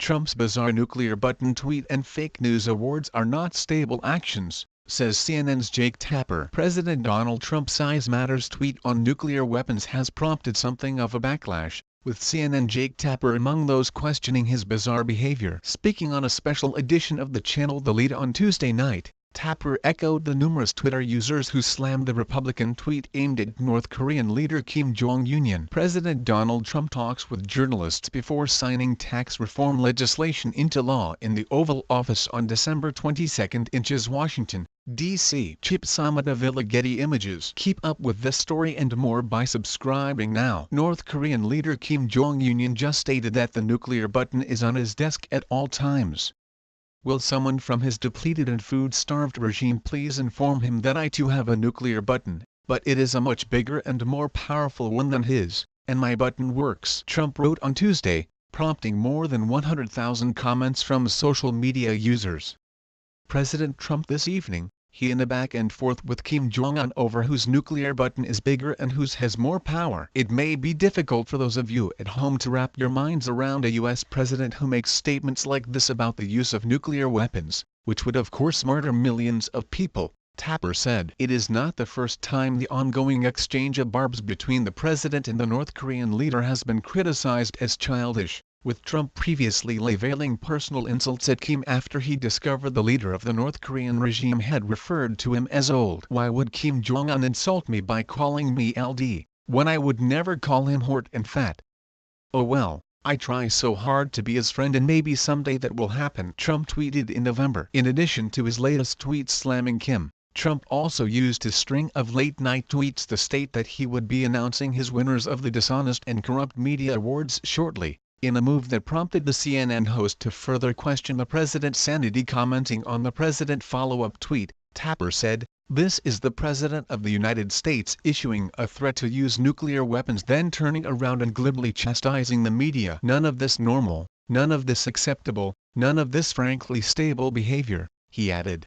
Trump's bizarre nuclear button tweet and fake news awards are not stable actions, says CNN's Jake Tapper. President Donald Trump's Size Matters tweet on nuclear weapons has prompted something of a backlash, with CNN Jake Tapper among those questioning his bizarre behavior. Speaking on a special edition of the channel The Lead on Tuesday night, Tapper echoed the numerous Twitter users who slammed the Republican tweet aimed at North Korean leader Kim Jong-un. President Donald Trump talks with journalists before signing tax reform legislation into law in the Oval Office on December 22 in Washington, D.C. Chip Somadavilla, Getty Images. Keep up with this story and more by subscribing now. North Korean leader Kim Jong-un just stated that the nuclear button is on his desk at all times. Will someone from his depleted and food-starved regime please inform him that I too have a nuclear button, but it is a much bigger and more powerful one than his, and my button works, Trump wrote on Tuesday, prompting more than 100,000 comments from social media users. President Trump this evening, he in a back and forth with Kim Jong-un over whose nuclear button is bigger and whose has more power. It may be difficult for those of you at home to wrap your minds around a U.S. president who makes statements like this about the use of nuclear weapons, which would of course murder millions of people, Tapper said. It is not the first time the ongoing exchange of barbs between the president and the North Korean leader has been criticized as childish, with Trump previously leveling personal insults at Kim after he discovered the leader of the North Korean regime had referred to him as old. Why would Kim Jong-un insult me by calling me LD, when I would never call him hort and fat? Oh well, I try so hard to be his friend and maybe someday that will happen, Trump tweeted in November. In addition to his latest tweet slamming Kim, Trump also used his string of late-night tweets to state that he would be announcing his winners of the Dishonest and Corrupt Media Awards shortly, in a move that prompted the CNN host to further question the president's sanity. Commenting on the president's follow-up tweet, Tapper said, "This is the President of the United States issuing a threat to use nuclear weapons, then turning around and glibly chastising the media. None of this normal, none of this acceptable, none of this frankly stable behavior," he added.